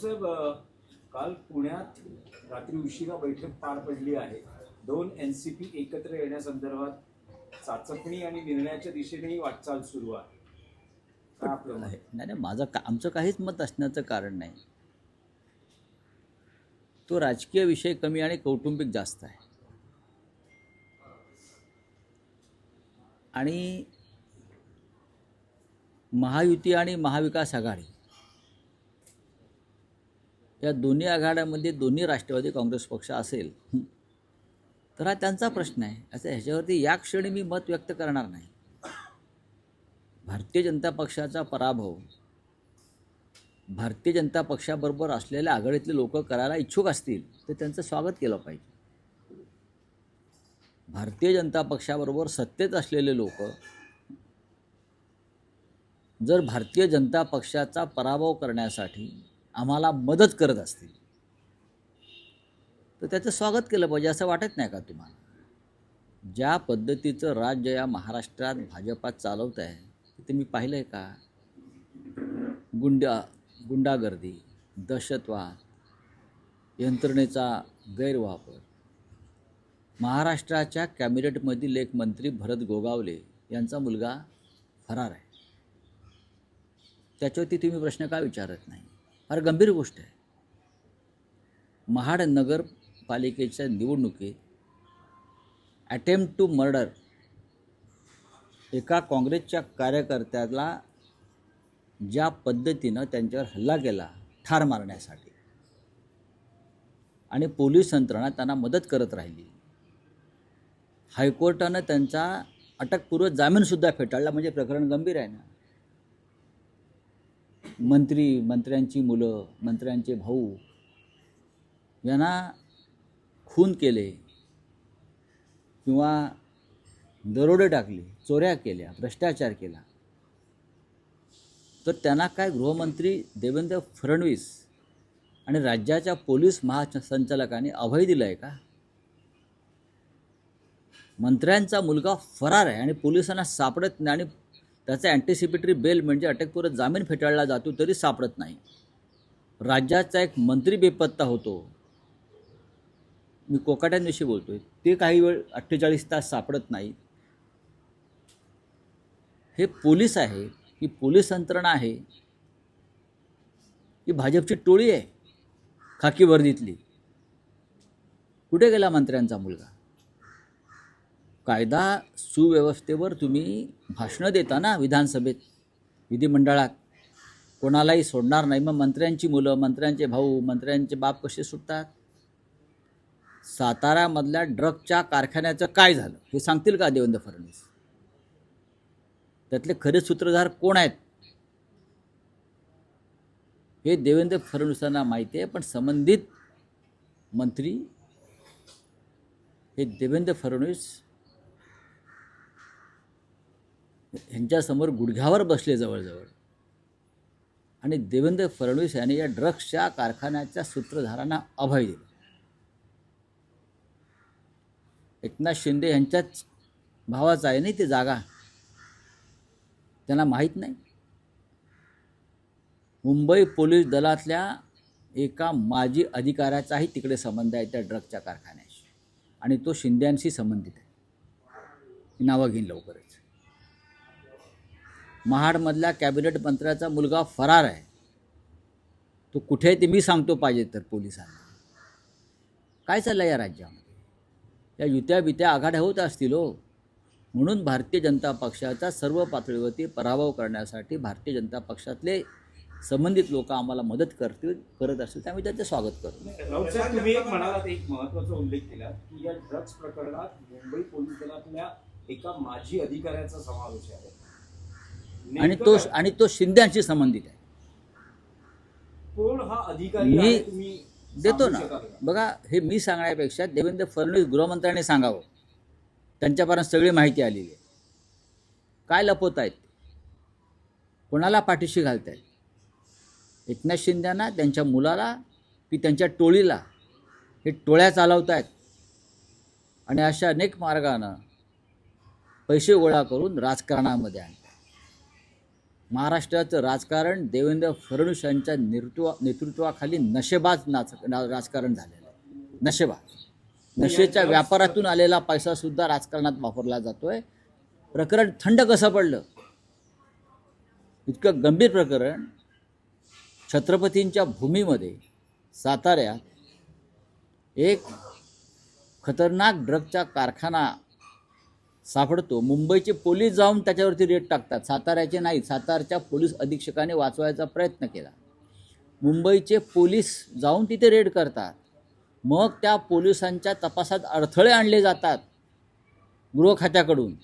साहेब, काल पुण्यात रात्री उशिरा बैठक पार पडली आहे. दोन एनसीपी एकत्र येण्यासंदर्भात चाचपणी आणि निर्णयाच्या दिशेनेही वाटचाल सुरू आहे. काय आपलं मत? नाही नाही, आमचं काहीच मत असण्याचं कारण नाही. तो राजकीय विषय कमी आणि कौटुंबिक जास्त आहे. आणि महायुती आणि महाविकास आघाडी या दोन्ही आघाड्यामध्ये दोन्ही राष्ट्रवादी काँग्रेस पक्ष असेल तर हा त्यांचा प्रश्न आहे. असं ह्याच्यावरती या क्षणी मी मत व्यक्त करणार नाही. भारतीय जनता पक्षाचा पराभव भारतीय जनता पक्षाबरोबर असलेल्या आघाडीतले लोक करायला इच्छुक असतील तर त्यांचं स्वागत केलं पाहिजे. भारतीय जनता पक्षाबरोबर सत्तेत असलेले लोक जर भारतीय जनता पक्षाचा पराभव करण्यासाठी आम्हाला मदत करत असतील तर त्याचं स्वागत केलं पाहिजे. असं वाटत नाही का तुम्हाला? ज्या पद्धतीचं राज्य या महाराष्ट्रात भाजपात चालवत आहे ते मी पाहिलं आहे का? गुंडागर्दी, दहशतवाद, यंत्रणेचा गैरवापर. महाराष्ट्राच्या कॅबिनेटमधील एक मंत्री भरत गोगावले यांचा मुलगा फरार आहे. त्याच्यावरती तुम्ही प्रश्न का विचारत नाही? फार गंभीर गोष्ट आहे. महाड नगरपालिकेच्या निवडणुकीत अटेम्प्ट टू मर्डर एका काँग्रेसच्या कार्यकर्त्याला ज्या पद्धतीनं त्यांच्यावर हल्ला केला ठार मारण्यासाठी आणि पोलीस यंत्रणा त्यांना मदत करत राहिली. हायकोर्टानं त्यांचा अटकपूर्व जामीनसुद्धा फेटाळला. म्हणजे प्रकरण गंभीर आहे ना. मंत्र्यांची मुलं, मंत्र्यांचे भाऊ यांना खून केले किंवा दरोडे टाकले, चोऱ्या केल्या, भ्रष्टाचार केला तर त्यांना काय गृहमंत्री देवेंद्र फडणवीस आणि राज्याच्या पोलीस महासंचालकांनी अभय दिलं आहे का? मंत्र्यांचा मुलगा फरार आहे आणि पोलिसांना सापडत नाही आणि त्याचा अँटिसिपेटरी बेल म्हणजे अटकपूर्व जामीन फेटाळला जातो तरी सापडत नाही. राज्याचा एक मंत्री बेपत्ता होतो. मी कोकाट्यांविषयी बोलतोय. ते काही वेळ 48 तास सापडत नाही. हे पोलीस आहे की पोलीस यंत्रणा आहे की भाजपची टोळी आहे खाकी वर्दीतली? कुठे गेला मंत्र्यांचा मुलगा? कायदा सुव्यवस्थेवर तुम्ही भाषणं देता ना विधानसभेत, विधिमंडळात. कोणालाही सोडणार नाही. मग मंत्र्यांची मुलं, मंत्र्यांचे भाऊ, मंत्र्यांचे बाप कसे सुटतात? साताऱ्यामधल्या ड्रगच्या कारखान्याचं काय झालं हे सांगतील का देवेंद्र फडणवीस? त्यातले खरे सूत्रधार कोण आहेत हे देवेंद्र फडणवीसांना माहिती आहे. पण संबंधित मंत्री हे देवेंद्र फडणवीस ह्यांच्यासमोर गुडघ्यावर बसले जवळजवळ. आणि देवेंद्र फडणवीस यांनी या ड्रग्सच्या कारखान्याच्या सूत्रधारांना अभय दिलं. एकनाथ शिंदे यांच्याच भावाचा आहे नाही ती जागा, त्यांना माहीत नाही. मुंबई पोलीस दलातल्या एका माजी अधिकाऱ्याचाही तिकडे संबंध आहे त्या ड्रगच्या कारखान्याशी आणि तो शिंद्यांशी संबंधित आहे. नावं घेईन लवकरच. महाडमधल्या कॅबिनेट मंत्र्याचा मुलगा फरार आहे. तो कुठे आहे ते मी सांगतो पाहिजे तर पोलिसांना. काय चाललं या राज्यामध्ये? या युत्या बित्या आघाड्या होत असतील हो. म्हणून भारतीय जनता पक्षाचा सर्व पातळीवरती पराभव करण्यासाठी भारतीय जनता पक्षातले संबंधित लोक आम्हाला मदत करत असतील त्यामुळे त्याचे स्वागत करतो. राऊत साहेब, तुम्ही एक म्हणालात, एक महत्त्वाचा उल्लेख केला की या ड्रग्ज प्रकरणात मुंबई पोलीस दलातल्या एका माजी अधिकाऱ्याचा समावेश आहे आणि तो शिंद्यांशी संबंधित आहे. कोण हा अधिकारी आहे तुम्ही देतो ना. बघा, हे मी सांगण्यापेक्षा देवेंद्र फडणवीस गृहमंत्र्यांनी सांगावं. त्यांच्यापर्यंत सगळी माहिती आलेली आहे. काय लपवत आहेत, कोणाला पाठीशी घालत आहेत? एकनाथ शिंदेना, त्यांच्या मुलाला की त्यांच्या टोळीला? हे टोळ्या चालवत आहेत आणि अशा अनेक मार्गानं पैसे गोळा करून राजकारणामध्ये आणतात. महाराष्ट्राचं राजकारण देवेंद्र फडणवीस यांच्या नेतृत्वाखाली नशेबाज राजकारण झालेलं आहे. नशेच्या व्यापारातून आलेला पैसासुद्धा राजकारणात वापरला जातोय. प्रकरण थंड कसं पडलं? इतकं गंभीर प्रकरण छत्रपतींच्या भूमीमध्ये साताऱ्यात एक खतरनाक ड्रगचा कारखाना सापडतो. मुंबईचे पोलीस जाऊन त्याच्यावरती रेड टाकतात. साताऱ्याचे नाही, सातारच्या पोलीस अधीक्षकाने वाचवायचा प्रयत्न केला. मुंबईचे पोलीस जाऊन तिथे रेड करतात. मग त्या पोलिसांच्या तपासात अडथळे आणले जातात गृह खात्याकडून,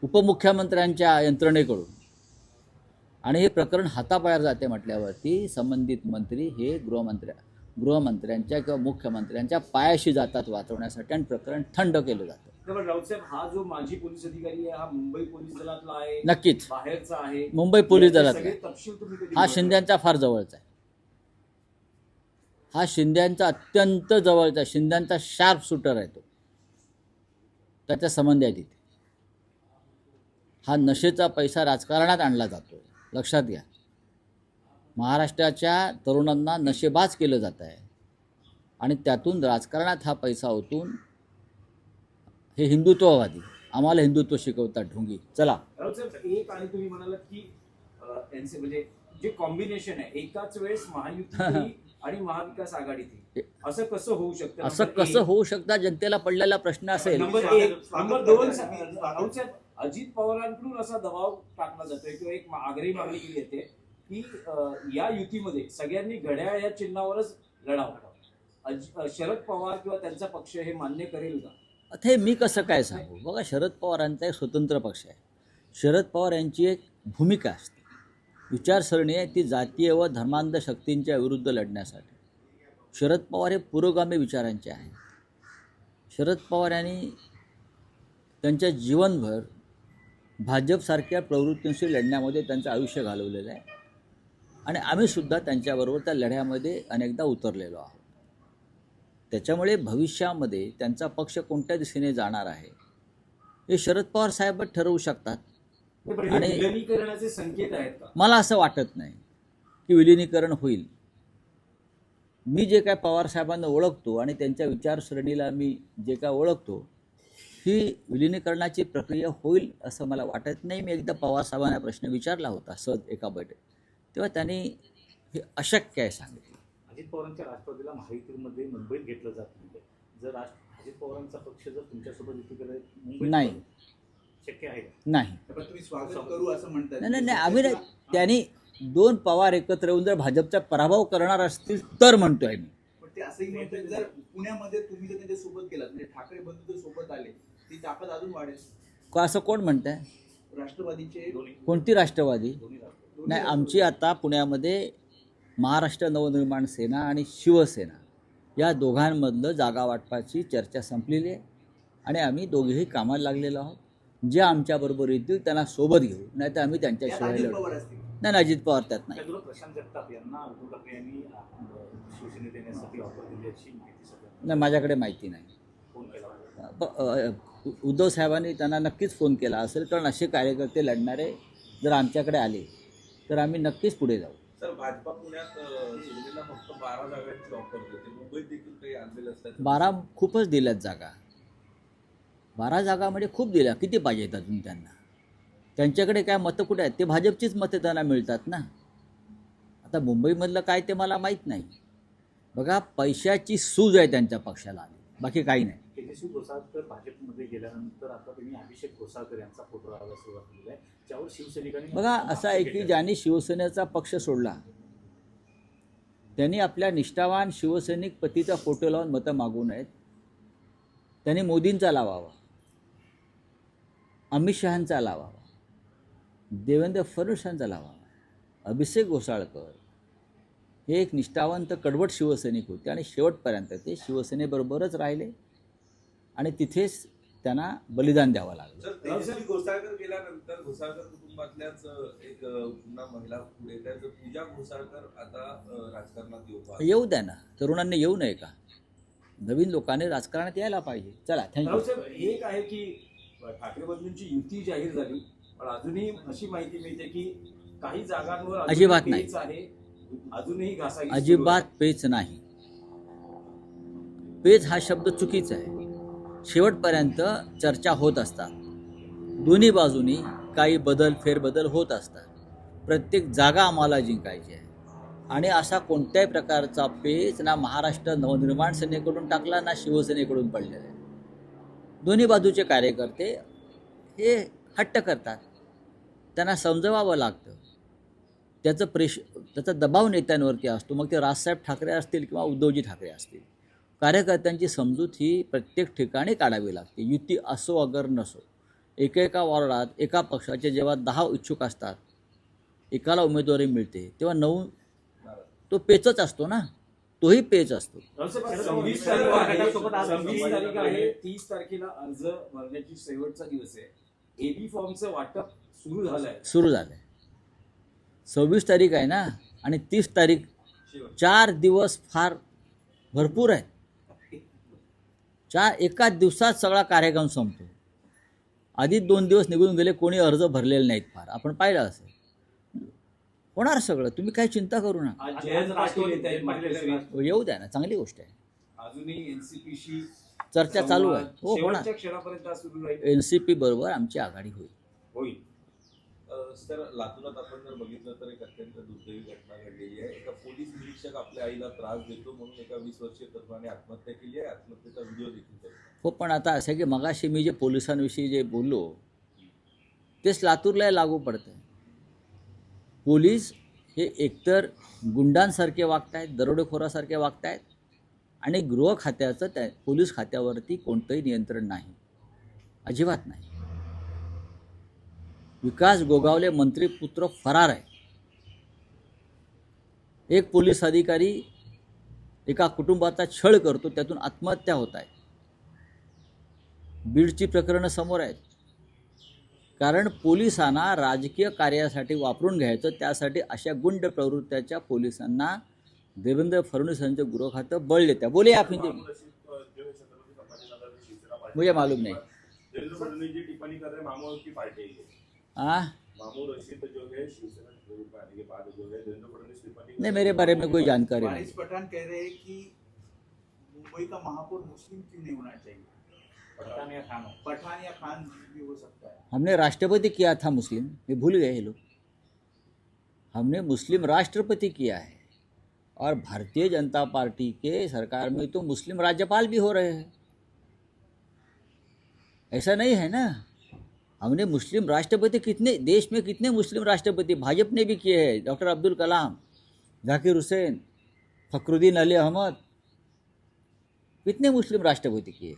उपमुख्यमंत्र्यांच्या यंत्रणेकडून, आणि हे प्रकरण हाताबाहेर जाते म्हटल्यावरती संबंधित मंत्री हे गृहमंत्र्यांच्या किंवा मुख्यमंत्र्यांच्या पायाशी जातात वाचवण्यासाठी, आणि प्रकरण थंड केलं जातं. राऊत साहेब, हा जो माजी पोलीस अधिकारी आहे हा मुंबई पोलीस दलातला आहे? नक्कीच बाहेरचा आहे? मुंबई पोलीस याचे दलातला. सगळे तपशील तुम्ही कधी हा शिंद्यांचा फार जवळचा आहे. हा शिंद्यांचा अत्यंत जवळचा, शिंद्यांचा शार्प शूटर आहे तो. त्याचा संबंध आहे तिथे. हा नशेचा पैसा राजकारणात आणला जातो, लक्षात घ्या. महाराष्ट्राच्या तरुणांना नशेबाज केलं जात आहे आणि त्यातून राजकारणात हा पैसा ओतून हे हिंदुत्ववादी आम्हाला हिंदुत्व शिकवतात ढोंगी. चला राऊत साहेब, एक आणि तुम्ही म्हणालात की एनसी म्हणजे जे कॉम्बिनेशन आहे एकाच वेळेस महायुती आणि महाविकास आघाडी थी, असं कसं होऊ शकतं? असं कसं होऊ शकतं? जनतेला पडलेला प्रश्न असेल. नंबर 1. नंबर 2, राऊत साहेब, अजित पवारांकडून असा दबाव टाकला जातोय किंवा एक आग्रही मागणी केली येते की या युतीमध्ये सगळ्यांनी घड्याळ या चिन्हावरच लढावं. शरद पवार किंवा त्यांचा पक्ष हे मान्य करेल का? आता हे मी कसं काय सांगू? बघा, शरद पवारांचा एक स्वतंत्र पक्ष आहे. शरद पवार यांची एक भूमिका असते, विचारसरणी आहे ती जातीय व धर्मांध शक्तींच्या विरुद्ध लढण्यासाठी. शरद पवार हे पुरोगामी विचारांचे आहेत. शरद पवार यांनी त्यांच्या जीवनभर भाजपसारख्या प्रवृत्तींशी लढण्यामध्ये त्यांचं आयुष्य घालवलेलं आहे आणि आम्हीसुद्धा त्यांच्याबरोबर त्या लढ्यामध्ये अनेकदा उतरलेलो आहोत. त्याच्यामुळे भविष्यामध्ये त्यांचा पक्ष कोणत्या दिशेने जाणार आहे हे शरद पवार साहेबच ठरवू शकतात. आणि विलिनीकरणाचे संकेत आहेत का? मला असं वाटत नाही की विलिनीकरण होईल. मी जे काय पवार साहेबांना ओळखतो आणि त्यांच्या विचारसरणीला मी जे काय ओळखतो, ही विलिनीकरणाची प्रक्रिया होईल असं मला वाटत नाही. मी एकदा पवार साहेबांना प्रश्न विचारला होता सहज एका बैठकीत, तेव्हा त्यांनी हे अशक्य आहे सांगितलं. अजित पवारांच्या राष्ट्रवादीला महायुतीमध्ये मुंबईत घेतलं जात नाही. जर अजित पवारांचा पक्ष जर तुमच्यासोबत युती केलं मुंबईत नाही, शक्य आहे का? नाही पण तुम्ही स्वागत करू असं म्हणताय. नाही आम्ही नाही. त्यांनी 2 पवार एकत्र येऊन जर भाजपचा पराभव करणार असतील तर म्हणतोय मी. पण ते असंही म्हणतात जर पुण्यामध्ये तुम्ही जर त्यांच्या सोबत गेलात, म्हणजे ठाकरे बंधू जर सोबत आले, ती ताकद अजून वाढेल. का असं कोण म्हणतंय? राष्ट्रवादीचे कोणती राष्ट्रवादी? दोन्ही राष्ट्र नाही, आमची आता पुण्यामध्ये महाराष्ट्र नवनिर्माण सेना आणि शिवसेना या दोघांमधलं जागा वाटपाची चर्चा संपलेली आहे आणि आम्ही दोघेही कामाला लागलेलो आहोत. जे आमच्याबरोबर येतील त्यांना सोबत घेऊ, नाही तर आम्ही त्यांच्याशिवाय अजित लढू. पवार असतील. नाही, अजित पवार त्यात नाही. त्याचबरोबर प्रशांत जगताप यांना उद्धव ठाकरे यांनी शिवसेनेत येण्यासाठी ऑफर दिली अशी माहिती सगळं नाही, माझ्याकडे माहिती नाही. फोन केला होता. उद्धव साहेबांनी त्यांना नक्कीच फोन केला असेल, कारण असे कार्यकर्ते लढणारे जर आमच्याकडे आले तर आम्ही नक्कीच पुढे जाऊ. सर, भाजपा पुण्यात शिवसेनेला फक्त 12 जागांची ऑफर देते. मुंबईत देखील काही आणलेलं असतात. 12 खूपच दिल्यात जागा. 12 जागा म्हणजे खूप दिल्या. किती पाहिजेत अजून त्यांना? त्यांच्याकडे काय मतं कुठे आहेत? ते भाजपचीच मतं त्यांना मिळतात ना. आता मुंबईमधलं काय ते मला माहीत नाही. बघा, पैशाची सूज आहे त्यांच्या पक्षाला, बाकी काही नाही. तेजस्वी घोसाळकर भाजपमध्ये गेल्यानंतर आता त्यांनी अभिषेक घोसाळकर यांचा फोटो लावायला सुरुवात केली आहे, ज्यावर शिवसैनिकांनी बघा, असं आहे की ज्यांनी शिवसेनेचा पक्ष सोडला त्यांनी आपल्या निष्ठावान शिवसैनिक पतीचा फोटो लावून मतं मागू नयेत. त्यांनी मोदींचा लावावा, अमित शहांचा लावावा, देवेंद्र फडणवीसांचा लावावा. अभिषेक घोसाळकर हे एक निष्ठावंत कडवट शिवसैनिक होते आणि शेवटपर्यंत ते शिवसेनेबरोबरच राहिले आणि तिथेच त्यांना बलिदान द्यावं लागलं. सर, तेजस्वी घोसाळकर गेल्यानंतर घोसाळकर कुटुंबातल्याच एक पुन्हा महिला पुढे येत आहे. पूजा घोसाळकर आता राजकारणात येऊ द्या ना, तरुणांनी येऊ नये का? नवीन लोकांनी राजकारणात यायला पाहिजे. चला, थँक्यू. राऊत साहेब, एक आहे की ठाकरे बंधूंची युती जाहीर झाली पण अजूनही अशी माहिती मिळते की काही जागांवर अजूनही अजिबात नाही. पेच आहे, अजूनही घासाघीस सुरू अजिबात आहे. पेच नाही. पेच हा शब्द चुकीचा आहे. शेवटपर्यंत चर्चा होत असतात. दोन्ही बाजूनी काही बदल फेरबदल होत असतात. प्रत्येक जागा आम्हाला जिंकायची आहे आणि असा कोणत्याही प्रकारचा पेच ना महाराष्ट्र नवनिर्माण सेनेकडून टाकला ना शिवसेनेकडून पडलेला आहे. दोन्ही बाजूचे कार्यकर्ते हे हट्ट करतात, त्यांना समजवावं लागतं. त्याचा दबाव नेत्यांवरती असतो. मग ते राजसाहेब ठाकरे असतील किंवा उद्धवजी ठाकरे असतील. कार्यकर्त्यांची समजूत ही प्रत्येक ठिकाणी काढावी लागते. युती असो अगर नसो. एकेका वॉर्डात एका पक्षाचे जेव्हा 10 इच्छुक असतात, एकाला उमेदवारी मिळते, तेव्हा 9 तो पेचच असतो ना, तोही पेच असतो. 26 तारीख आहे, 30 तारखेला अर्ज भरण्याची शेवटचा दिवस आहे. एबी फॉर्मचं वाटप सुरू झालंय. सुरू झालं आहे. 26 तारीख आहे ना, आणि 30 तारीख, 4 दिवस फार भरपूर आहेत. एका दिवसात सगळा कार्यक्रम संपतो. आधी 2 दिवस निघून गेले, कोणी अर्ज भरलेले नाहीत. फार आपण पाहिलं असेल. होणार सगळं, तुम्ही काही चिंता करू नका. आज जयंत पाटील येत आहेत मार्गदर्शनात. येऊ द्या ना, चांगली गोष्ट आहे. अजूनही एनसीपीशी चर्चा चालू आहे. हो, होणार. शेवटच्या क्षणापर्यंत आज सुरू राहील. एनसीपी बरोबर आमची आघाडी होईल. सर, लातूरात आपण जर बघितलं तर एक अत्यंत दुर्दैवी घटना घडलेली आहे. एका पोलीस निरीक्षक आपल्या आईला त्रास देतो म्हणून एका 20 वर्षीय तरुणाने आत्महत्या केली आहे. आत्महत्येचा व्हिडिओ देखील करतो. हो, पण आता असं आहे की मगाशी मी जे पोलिसांविषयी जे बोललो तेच लातूरला लागू पडतं. पोलीस हे एकतर गुंडांसारखे वागतायत, दरोडेखोरासारखे वागतायत, आणि गृह खात्याचं त्या पोलीस खात्यावरती कोणतंही नियंत्रण नाही, अजिबात नाही. विकास गोगावले मंत्री पुत्र फरार आहे. एक पोलीस अधिकारी एका कुटुंबाचा छळ करतो, त्यातून आत्महत्या होत आहे. बीडची प्रकरणं समोर आहेत. कारण पोलिसांना राजकीय कार्यासाठी वापरून घ्यायचं, त्यासाठी अशा गुंड प्रवृत्त्याच्या पोलिसांना देवेंद्र फडणवीस यांचं गृह खातं बळ देत्या. बोले आप हिंदी में. मुझे मालूम नहीं. देवेंद्र फडणवीस जी टिप्पणी कर रहे हैं मामू की पार्टी है। हाँ, मामू रशीद जो है शिवसेना में आने के बाद जो है देवेंद्र फडणवीस टिप्पणी नहीं, मेरे बारे में कोई जानकारी नहीं. वारिस पठान कह रहे हैं कि मुंबई का महापौर मुस्लिम क्यों नहीं होना चाहिए? पठान या खान भी हो सकता है. हमने राष्ट्रपति किया था मुस्लिम, ये भूल गए ये लोग. हमने मुस्लिम राष्ट्रपति किया है, और भारतीय जनता पार्टी के सरकार में तो मुस्लिम राज्यपाल भी हो रहे हैं. ऐसा नहीं है ना. हमने मुस्लिम राष्ट्रपति कितने देश में, कितने मुस्लिम राष्ट्रपति भाजपा ने भी किए हैं. डॉक्टर अब्दुल कलाम, जाकिर हुसैन, फखरुद्दीन अली अहमद, कितने मुस्लिम राष्ट्रपति किए.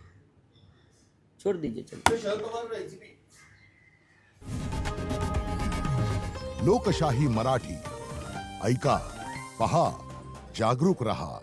छोड़ दीजिए, चलिए. लोकशाही मराठी ऐका, पहा, जागरूक रहा.